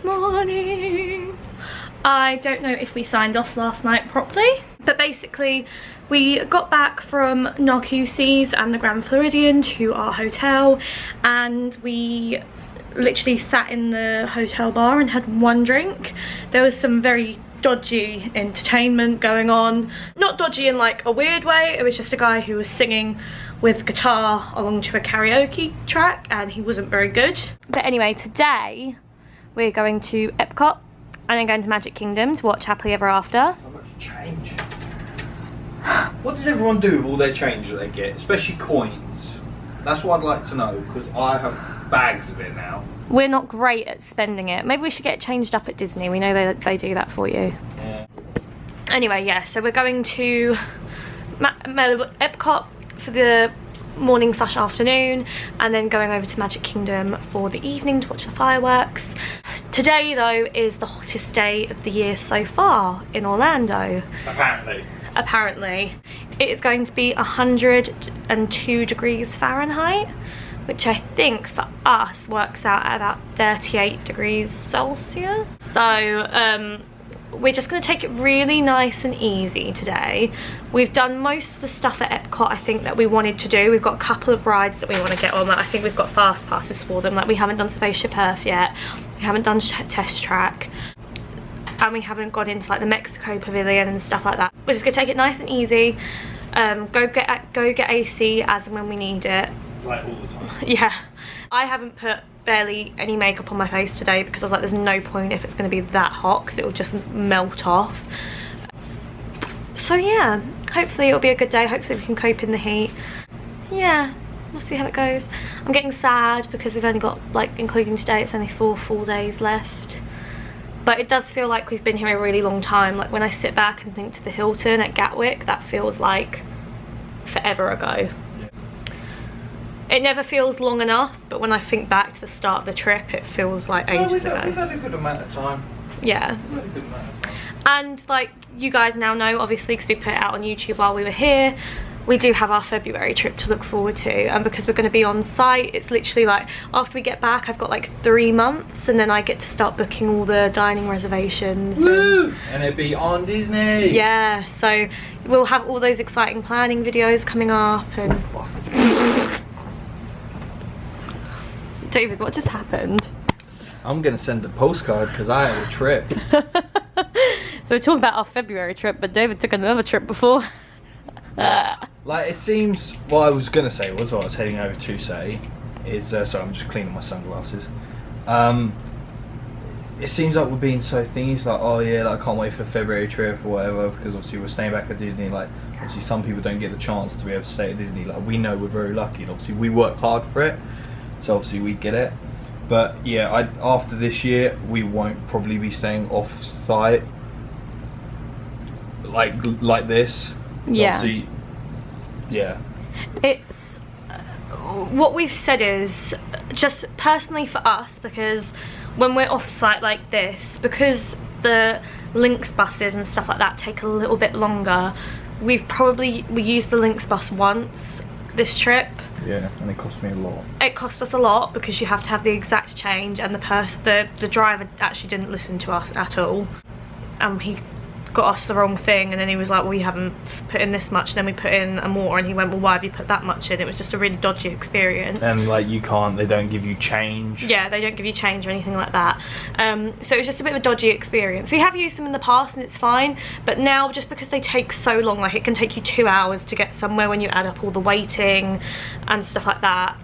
Good morning. I don't know if we signed off last night properly, but basically we got back from Narcoossee's and the Grand Floridian to our hotel, and we literally sat in the hotel bar and had one drink. There was some very dodgy entertainment going on. Not dodgy in like a weird way, it was just a guy who was singing with guitar along to a karaoke track and he wasn't very good. But anyway, today we're going to Epcot and then going to Magic Kingdom to watch Happily Ever After. So much change. What does everyone do with all their change that they get, especially coins? That's what I'd like to know, because I have bags of it now. We're not great at spending it. Maybe we should get changed up at Disney. We know they do that for you. Yeah. Anyway, yeah, so we're going to Epcot for the morning / afternoon, and then going over to Magic Kingdom for the evening to watch the fireworks. Today though is the hottest day of the year so far in Orlando. Apparently. It is going to be 102 degrees Fahrenheit, which I think for us works out at about 38 degrees Celsius. So we're just going to take it really nice and easy today. We've done most of the stuff at Epcot I think that we wanted to do. We've got a couple of rides that we want to get on that I think we've got fast passes for them. Like we haven't done Spaceship Earth yet, we haven't done Test Track, and we haven't gone into like the Mexico Pavilion and stuff like that. We're just going to take it nice and easy. Go get AC as and when we need it. Like all the time. Yeah. I haven't put barely any makeup on my face today because I was like, there's no point if it's going to be that hot because it will just melt off. So yeah, hopefully it'll be a good day. Hopefully we can cope in the heat. Yeah, we'll see how it goes. I'm getting sad because we've only got, like, including today, it's only 4 full days left. But it does feel like we've been here a really long time. Like when I sit back and think to the Hilton at Gatwick, that feels like forever ago. It never feels long enough, but when I think back to the start of the trip, it feels like ages ago. We've had a good amount of time. Yeah. We've had a good amount of time. And like you guys now know, obviously, because we put it out on YouTube while we were here, we do have our February trip to look forward to. And because we're going to be on site, it's literally like after we get back, I've got like 3 months, and then I get to start booking all the dining reservations. Woo! And it'd be on Disney. Yeah, so we'll have all those exciting planning videos coming up. And David, what just happened? I'm gonna send a postcard because I had a trip. So we're talking about our February trip, but David took another trip before. Like it seems, what I was gonna say was, what I was heading over to say is, sorry, I'm just cleaning my sunglasses. It seems like we're being so thingy, like, oh yeah, like, I can't wait for the February trip or whatever, because obviously we're staying back at Disney. Like obviously some people don't get the chance to be able to stay at Disney. Like we know we're very lucky, and obviously we worked hard for it. So obviously we get it, but yeah, after this year we won't probably be staying off site like this. Yeah. Obviously, yeah. It's what we've said is just personally for us, because when we're off site like this, because the Lynx buses and stuff like that take a little bit longer, we used the Lynx bus once this trip. Yeah, and it cost me a lot. It cost us a lot because you have to have the exact change, and the driver actually didn't listen to us at all. He got us the wrong thing, and then he was like, well, you haven't put in this much, and then we put in more, and he went, well, why have you put that much in? It was just a really dodgy experience. And like they don't give you change. Yeah, they don't give you change or anything like that. So it was just a bit of a dodgy experience. We have used them in the past and it's fine, but now just because they take so long, like it can take you 2 hours to get somewhere when you add up all the waiting and stuff like that,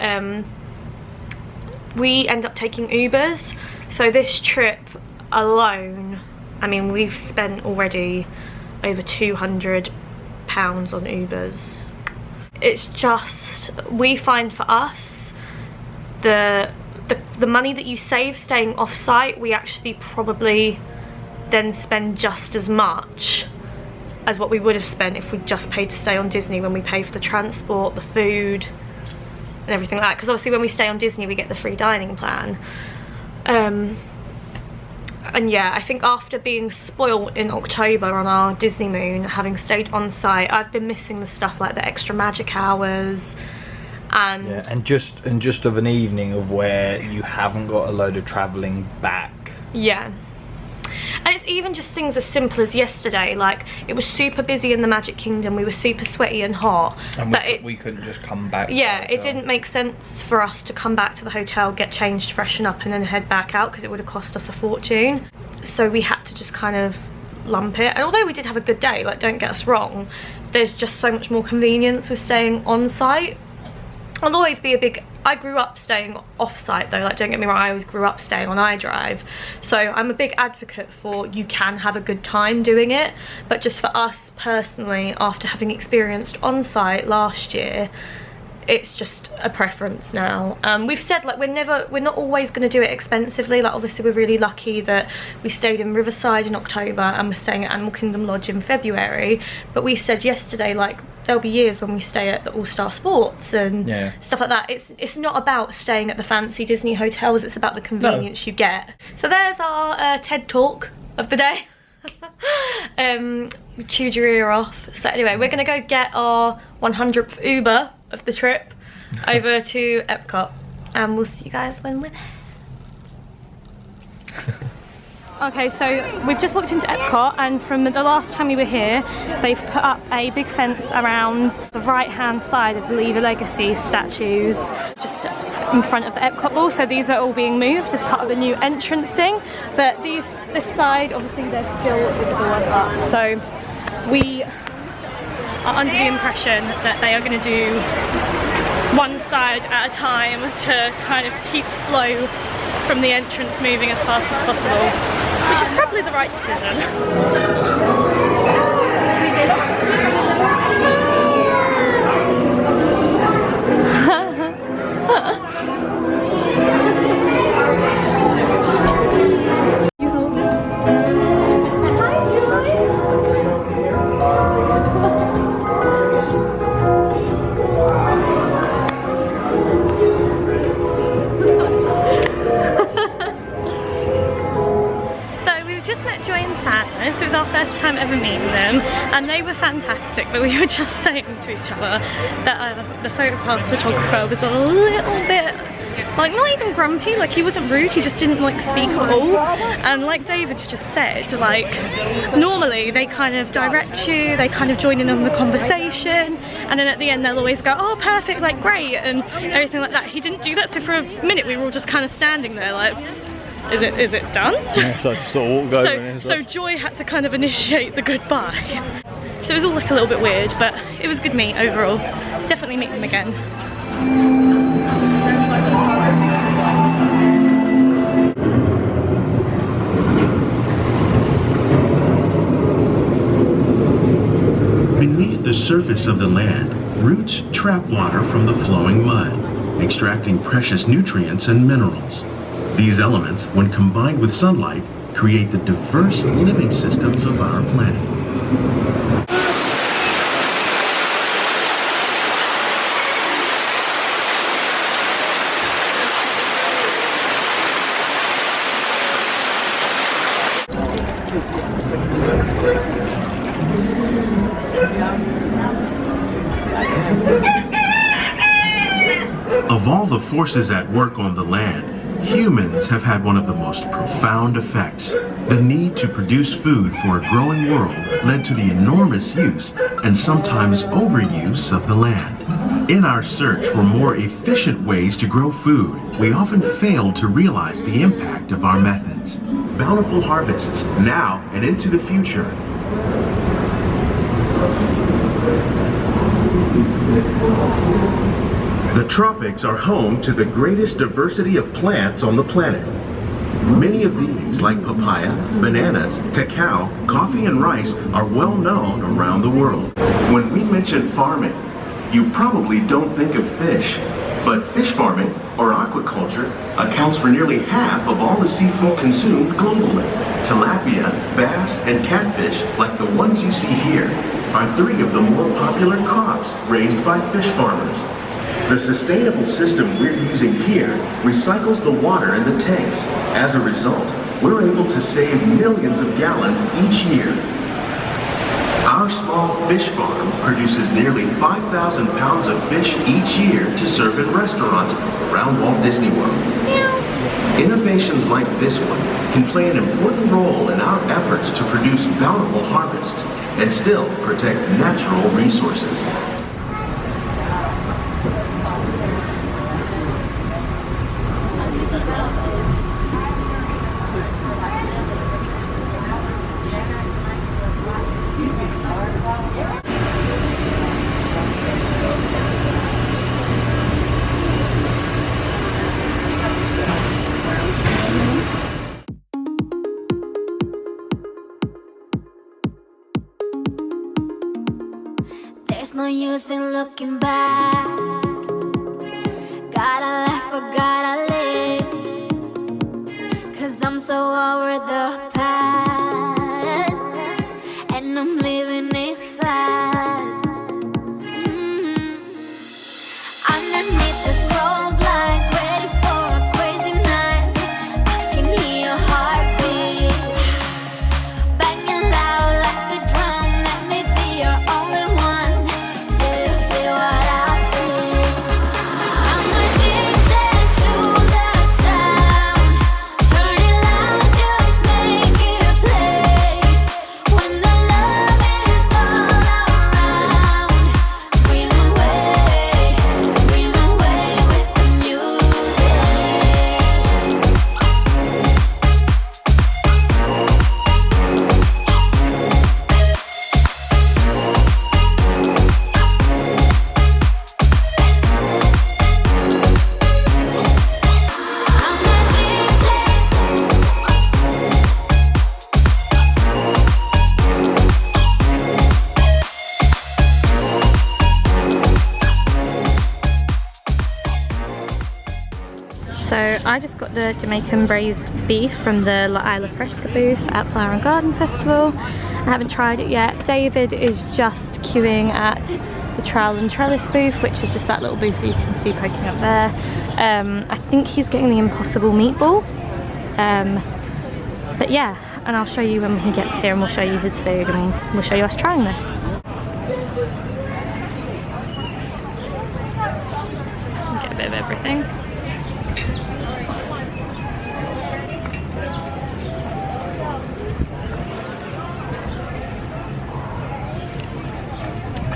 we end up taking Ubers. So this trip alone, I mean, we've spent already over £200 on Ubers. It's just, we find for us, the money that you save staying off-site, we actually probably then spend just as much as what we would have spent if we just paid to stay on Disney, when we pay for the transport, the food, and everything like that. Because obviously when we stay on Disney, we get the free dining plan. And yeah, I think after being spoiled in October on our Disney moon, having stayed on site, I've been missing the stuff like the extra magic hours, and just of an evening of where you haven't got a load of travelling back Yeah. And it's even just things as simple as yesterday, like it was super busy in the Magic Kingdom, we were super sweaty and hot, and but we couldn't just come back. Yeah, it didn't make sense for us to come back to the hotel, get changed, freshen up and then head back out, because it would have cost us a fortune. So we had to just kind of lump it. And although we did have a good day, like, don't get us wrong, there's just so much more convenience with staying on site. I'll always be a big, I grew up staying off site though, like, don't get me wrong, I always grew up staying on iDrive, so I'm a big advocate for you can have a good time doing it, but just for us personally, after having experienced on site last year, it's just a preference now. We've said, like, we're not always going to do it expensively. Like, obviously we're really lucky that we stayed in Riverside in October and we're staying at Animal Kingdom Lodge in February, but we said yesterday, like, there'll be years when we stay at the All-Star Sports and stuff like that. It's not about staying at the fancy Disney hotels, it's about the convenience you get. So there's our TED Talk of the day. Chewed your ear off. So anyway, we're gonna go get our 100th Uber of the trip over to Epcot, and we'll see you guys when we're there. Okay, so we've just walked into Epcot, and from the last time we were here, they've put up a big fence around the right-hand side of the Leave a Legacy statues, just in front of the Epcot ball. So these are all being moved as part of the new entrance thing. But this side, obviously, they're still visible up. So we are under the impression that they are going to do one side at a time to kind of keep flow from the entrance moving as fast as possible, which is probably the right decision. This was our first time ever meeting them, and they were fantastic, but we were just saying to each other that the photo pass photographer was a little bit, like, not even grumpy, like, he wasn't rude, he just didn't, like, speak at all. And like David just said, like, normally they kind of direct you, they kind of join in on the conversation, and then at the end they'll always go, oh perfect, like, great, and everything like that. He didn't do that, so for a minute we were all just kind of standing there like, is it done? Yeah, so I just sort of walked over. So Joy had to kind of initiate the goodbye. So it was all like a little bit weird, but it was good meet overall. Definitely meet them again. Beneath the surface of the land, roots trap water from the flowing mud, extracting precious nutrients and minerals. These elements, when combined with sunlight, create the diverse living systems of our planet. Of all the forces at work on the land, humans have had one of the most profound effects. The need to produce food for a growing world led to the enormous use and sometimes overuse of the land. In our search for more efficient ways to grow food, we often fail to realize the impact of our methods. Bountiful harvests now and into the future. The tropics are home to the greatest diversity of plants on the planet. Many of these, like papaya, bananas, cacao, coffee, and rice, are well known around the world. When we mention farming, you probably don't think of fish, but fish farming, or aquaculture, accounts for nearly half of all the seafood consumed globally. Tilapia, bass, and catfish, like the ones you see here, are three of the more popular crops raised by fish farmers. The sustainable system we're using here recycles the water in the tanks. As a result, we're able to save millions of gallons each year. Our small fish farm produces nearly 5,000 pounds of fish each year to serve in restaurants around Walt Disney World. Innovations like this one can play an important role in our efforts to produce bountiful harvests and still protect natural resources. There's no use in looking back. Gotta laugh or gotta live, 'cause I'm so over the past, and I'm living it fast. Underneath the strobe lights, ready for a crazy night. I can hear your heartbeat banging loud like a drum. Let me be your only one. Do you feel what I feel? I'm addicted to the sound. Turn it loud, just make it play. When the love is all around, dream away with the music. So I just got the Jamaican braised beef from the La Isla Fresca booth at Flower and Garden Festival. I haven't tried it yet. David is just queuing at the Trowel and Trellis booth, which is just that little booth that you can see poking up there. I think he's getting the Impossible meatball. But yeah, and I'll show you when he gets here, and we'll show you his food, and we'll show you us trying this. Get a bit of everything.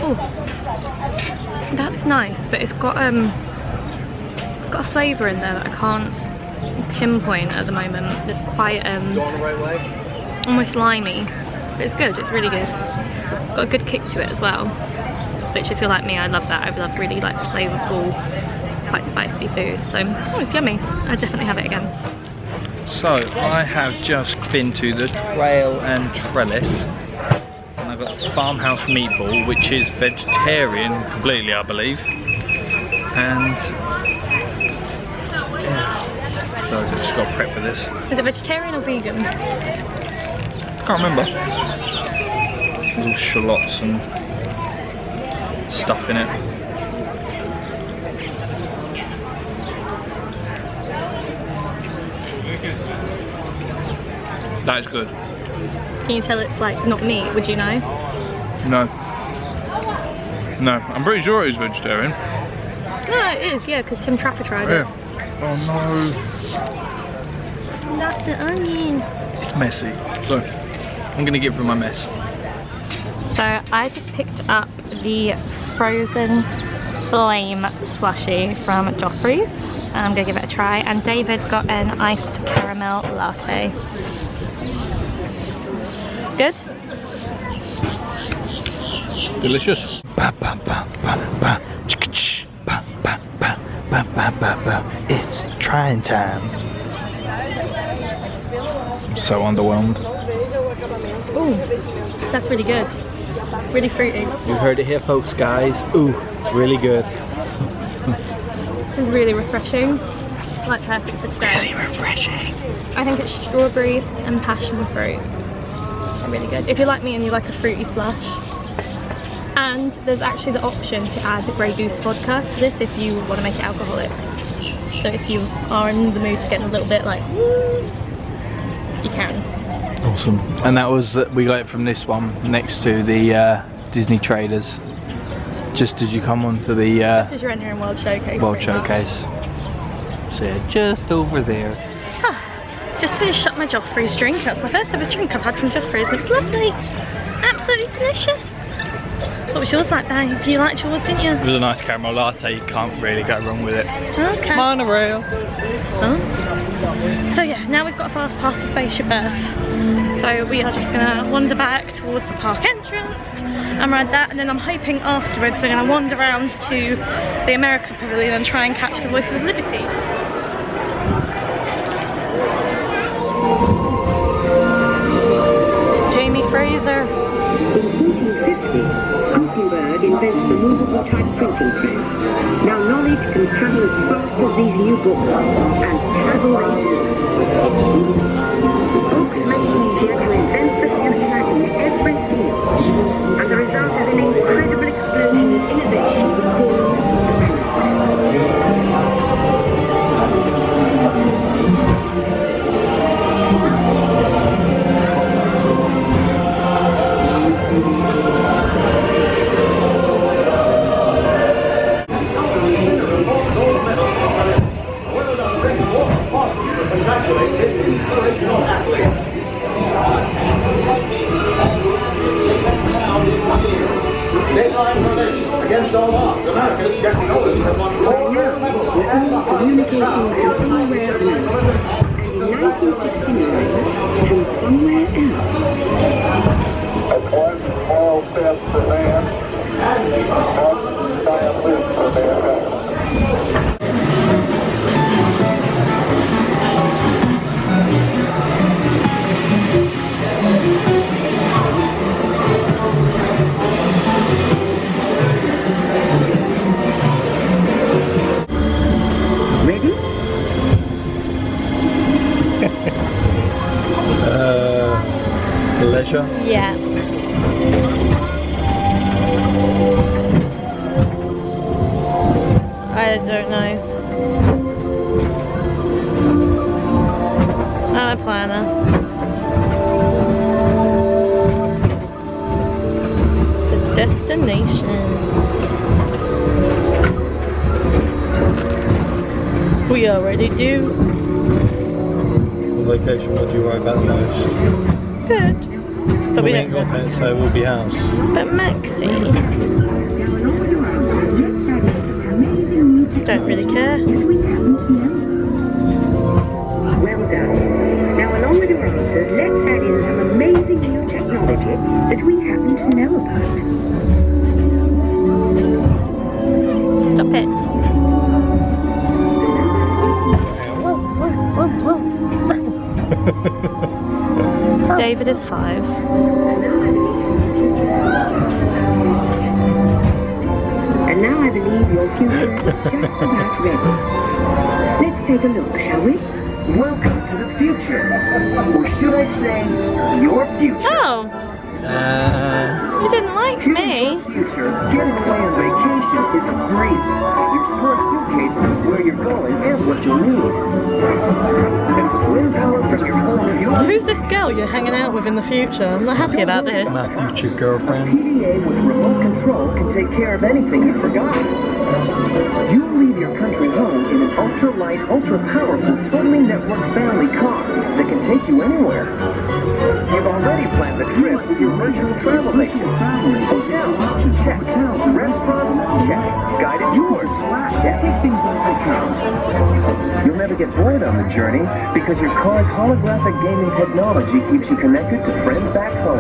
Oh, that's nice, but it's got a flavour in there that I can't pinpoint at the moment. It's quite almost limey, but it's good. It's really good. It's got a good kick to it as well, which if you're like me, I love that. I love really like flavourful, quite spicy food. So it's yummy. I'd definitely have it again. So I have just been to the Trail and Trellis, and I've got farmhouse meatball, which is vegetarian completely, I believe. And yeah, so I've just got to prep for this. Is it vegetarian or vegan? Can't remember. There's all shallots and stuff in it. That is good. Can you tell it's like not meat? Would you know? No. No, I'm pretty sure it is vegetarian. No, it is, yeah, because Tim Tracker tried it. Oh no. That's the onion. It's messy. So, I'm going to get through my mess. So I just picked up the frozen flame slushy from Joffrey's, and I'm going to give it a try. And David got an iced caramel latte. Good? Delicious. It's trying time. I'm so underwhelmed. Ooh, that's really good. Really fruity. You heard it here, folks, guys. Ooh, it's really good. This is really refreshing. Like perfect for today. Really refreshing. I think it's strawberry and passion fruit. It's really good. If you're like me and you like a fruity slush. And there's actually the option to add Grey Goose vodka to this if you want to make it alcoholic. So if you are in the mood for getting a little bit like, you can. Awesome. And that was, we got it from this one next to the Disney Traders. Just as you come onto the just as you're entering World Showcase. World Showcase. So yeah, just over there. Just finished up my Joffrey's drink. That's my first ever drink I've had from Joffrey's and it's lovely. Absolutely delicious. What was yours like, babe? You liked yours, didn't you? It was a nice caramel latte, you can't really go wrong with it. Okay. Monorail. Oh. So yeah, now we've got a fast pass to Spaceship Earth. So we are just gonna wander back towards the park entrance and ride that, and then I'm hoping afterwards we're gonna wander around to the America Pavilion and try and catch the Voices of Liberty. Jamie Fraser. In 1450, Gutenberg invents the movable type printing press. Now knowledge can travel as fast as these new books, and travel they do. Books make it easier to invent the future in every field, and the result is an incredible explosion in innovation called the Against all odds, America's technology has won more communicating to anywhere on Earth, and in 1969 to somewhere else. That's one small step for man, one giant leap for mankind. Ready? Leisure. Yeah. I don't know. I'm a planner. The destination. We already do. The location, what do you worry about the most? Good. But we ain't don't. got pets, so it will be house. But Maxie, don't really care. Well done. Now along with your answers, let's add in some amazing new technology that we happen to know about. Stop it. David is 5. And now I believe your future is just about ready. Let's take a look, shall we? Welcome to the future. Or should I say, your future. Oh, you didn't like me. Future, getting away on vacation is a breeze. Your smart suitcase knows where you're going and what you'll need. And flare power from your home fuel. Who's this girl you're hanging out with in the future? I'm not happy about this. My future girlfriend. PDA with remote control can take care of anything you forgot. You leave your country home in an ultra-light, ultra-powerful, totally networked family car that can take you anywhere. You've already planned the trip with your virtual travel agent. Hotels, check. Restaurants, check. Guided tours, check. Take things as they come. You'll never get bored on the journey because your car's holographic gaming technology keeps you connected to friends back home.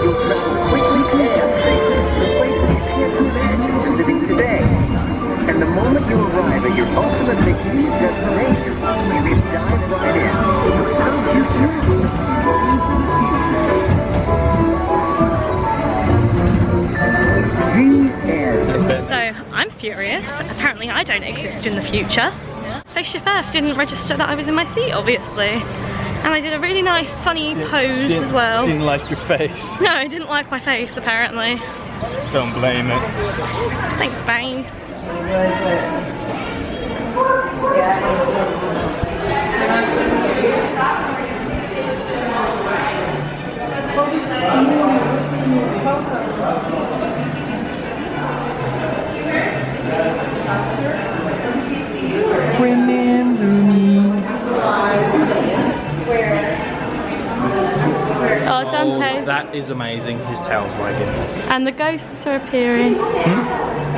You'll travel quickly and safely to places you can't imagine visiting today. And the moment you arrive at your ultimate vacation destination, you can dive right in. Hotel Future. The end. So, I'm furious. Apparently I don't exist in the future. Spaceship Earth didn't register that I was in my seat, obviously. And I did a really nice, funny pose as well. Didn't like your face. No, I didn't like my face, apparently. Don't blame it. Thanks, babe. Remember me. Oh, Dante's. That is amazing. His tail's wagging. And the ghosts are appearing. Look. Oh,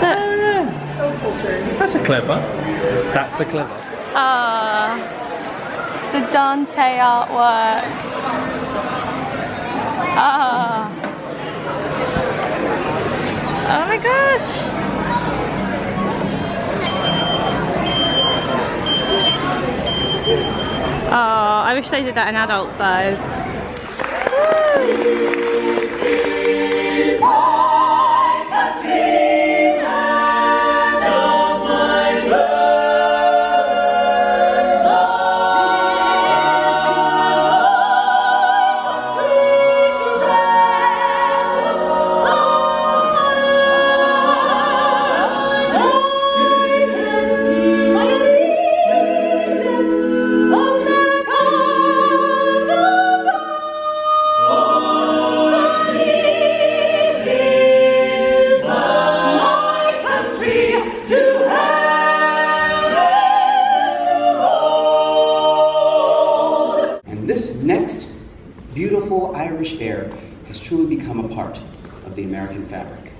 yeah. That's a clever. That's a clever. Ah, the Dante artwork. Ah. Oh my gosh. Oh, I wish they did that in adult size. This next beautiful Irish air has truly become a part of the American fabric.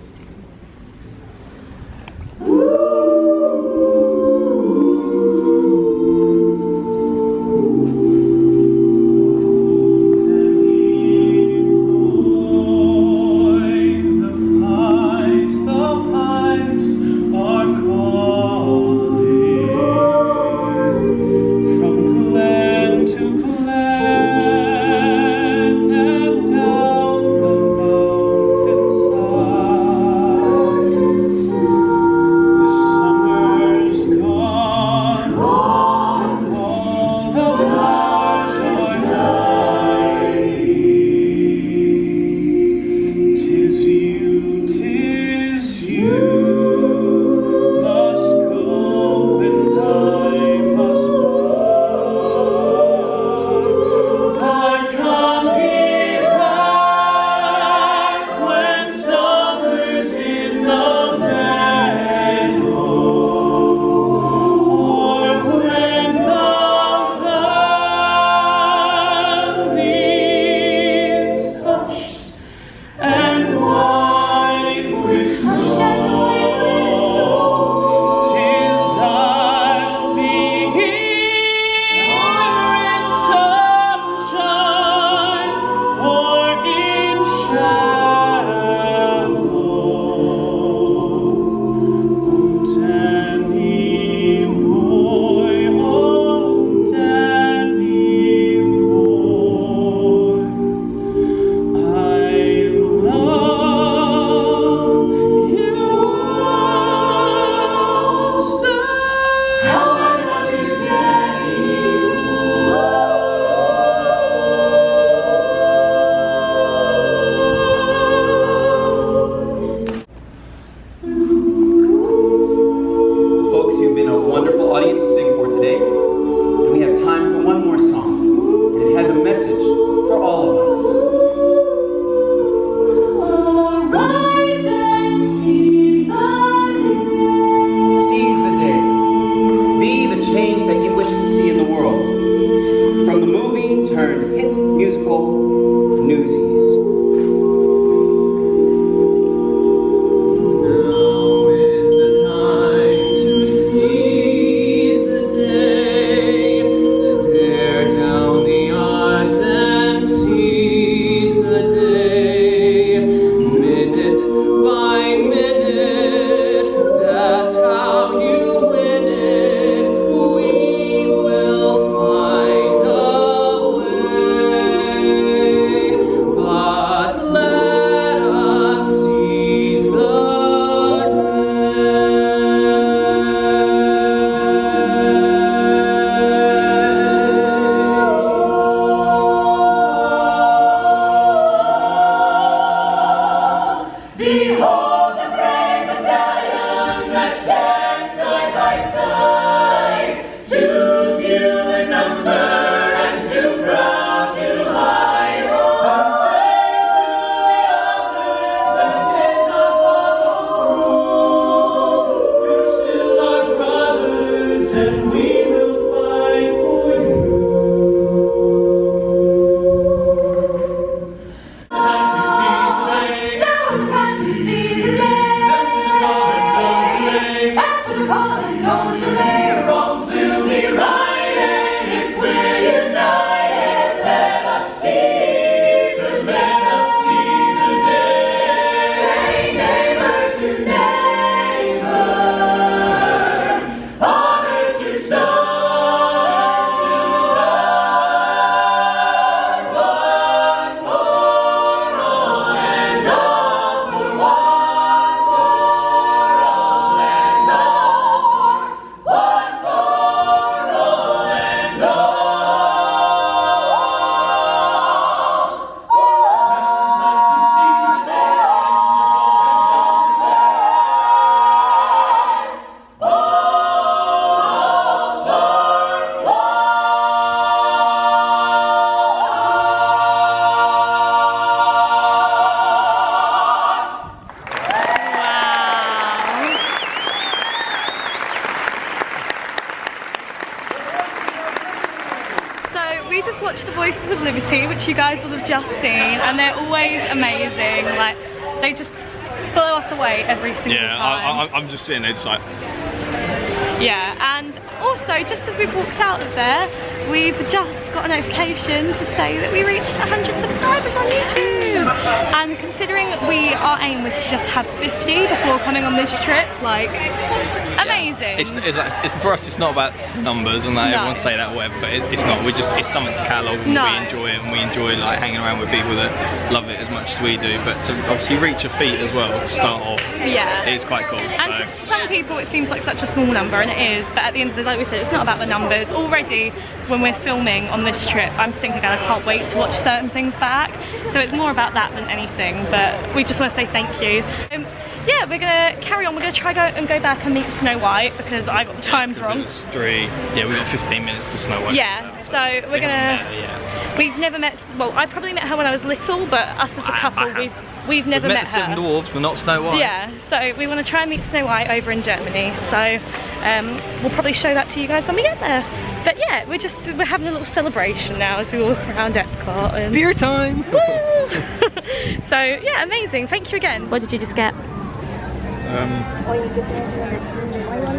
Don't delay, wrongs will be righted if we're united. Let us seize the day, neighbor to neighbor, father to son, one for all and all for one for all and all for one for all and all. So we just watched The Voices of Liberty, which you guys will have just seen, and they're always amazing. Like, they just blow us away every single time. I'm just sitting there just like... Yeah, and also, just as we've walked out of there, we've just got a notification to say that we reached 100 subscribers on YouTube. And considering our aim was to just have 50 before coming on this trip, like, amazing. It's for us, it's not about numbers, and like, everyone say that or whatever, but it's not. It's something to catalogue, and we enjoy it, and we enjoy like hanging around with people that love it as much as we do. But to obviously reach a feat as well to start off, it is quite cool. And to some people it seems like such a small number, and it is, but at the end of the day, like we said, it's not about the numbers. Already when we're filming on this trip, I'm thinking I can't wait to watch certain things back, so it's more about that than anything. But we just want to say thank you. Yeah, we're gonna carry on. We're gonna try go back and meet Snow White because I got the times wrong. It's 3. Yeah, we got 15 minutes to Snow White. Yeah, so we're gonna. We've never met. Well, I probably met her when I was little, but us as a couple, we've never met her. Seven Dwarfs, but not Snow White. Yeah, so we want to try and meet Snow White over in Germany. So we'll probably show that to you guys when we get there. But yeah, we're having a little celebration now as we walk around Epcot. And beer time! Woo! So yeah, amazing. Thank you again. What did you just get?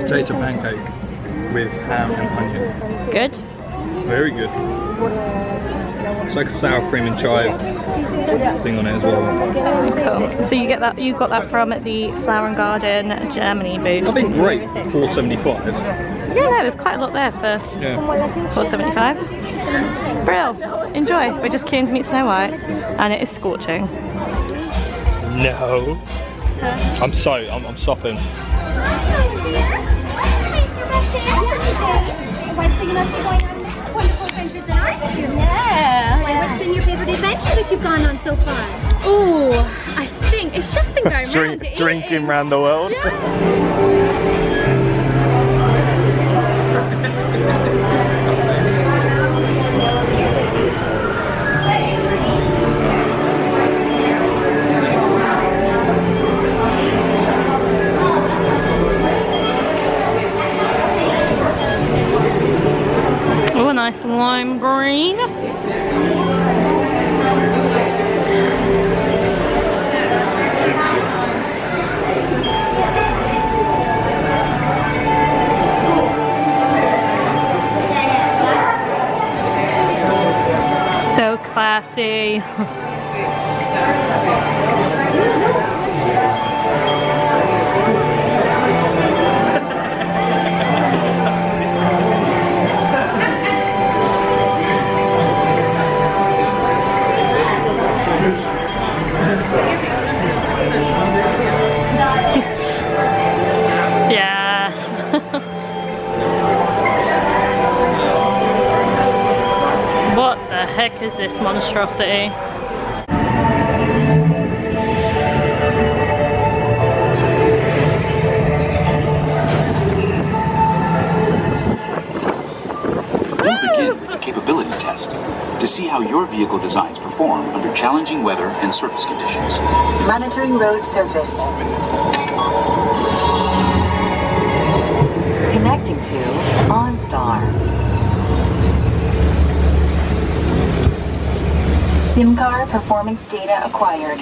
Potato pancake with ham and onion. Good. Very good. It's like a sour cream and chive thing on it as well. Cool. So you got that from the Flower and Garden Germany booth. I think great for $4.75. Yeah, no, there's quite a lot there for $4.75. Brill. Enjoy. We're just queuing to meet Snow White, and it is scorching. No. I'm sopping. So you must be going on wonderful adventures then, aren't you? Yeah. What's been your favorite adventure that you've gone on so far? Oh, I think it's just been going round drinking around the world. Oh, a nice lime green. So classy. What the heck is this monstrosity? We'll begin with a capability test to see how your vehicle designs perform under challenging weather and surface conditions. Monitoring road surface. Connecting to OnStar. SIM card performance data acquired.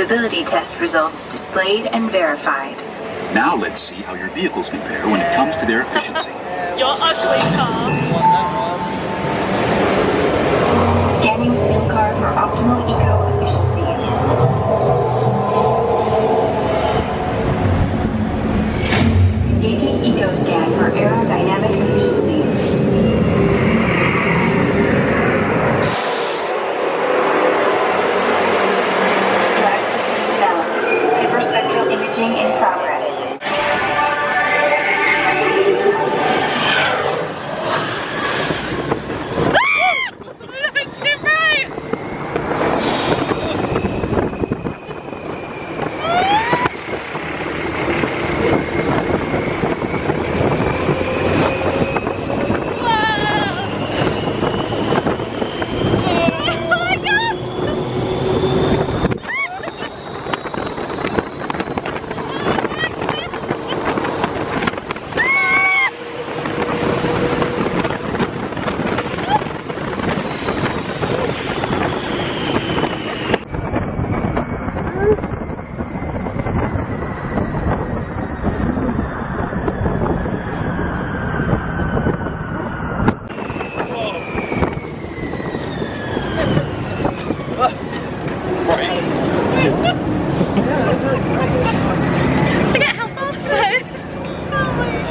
capability test results displayed and verified. Now let's see how your vehicles compare when it comes to their efficiency. Your ugly car. Scanning SIM card for optimal eco-efficiency. Engaging eco-scan for aerodynamic efficiency. Drive systems analysis. Hyperspectral imaging in progress.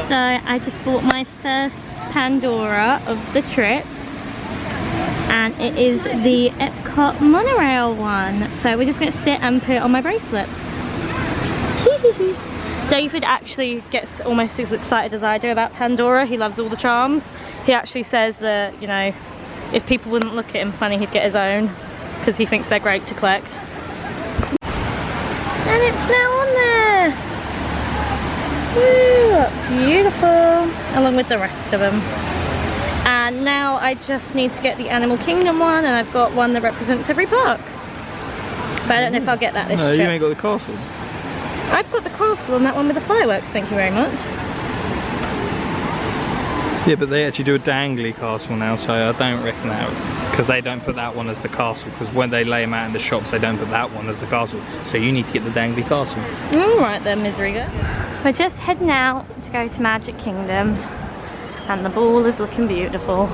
So I just bought my first Pandora of the trip, and it is the Epcot monorail one. So we're just going to sit and put it on my bracelet. David actually gets almost as excited as I do about Pandora. He loves all the charms. He actually says that, you know, if people wouldn't look at him funny, he'd get his own, because he thinks they're great to collect. And it's now on there. Woo, beautiful, along with the rest of them. And now I just need to get the Animal Kingdom one, and I've got one that represents every park. But I don't know if I'll get that this trip. You ain't got the castle. I've got the castle and that one with the fireworks, thank you very much. Yeah, but they actually do a dangly castle now, so I don't reckon that, because they don't put that one as the castle, because when they lay them out in the shops, they don't put that one as the castle. So you need to get the dangly castle. Alright then, misery girl. We're just heading out to go to Magic Kingdom, and the ball is looking beautiful.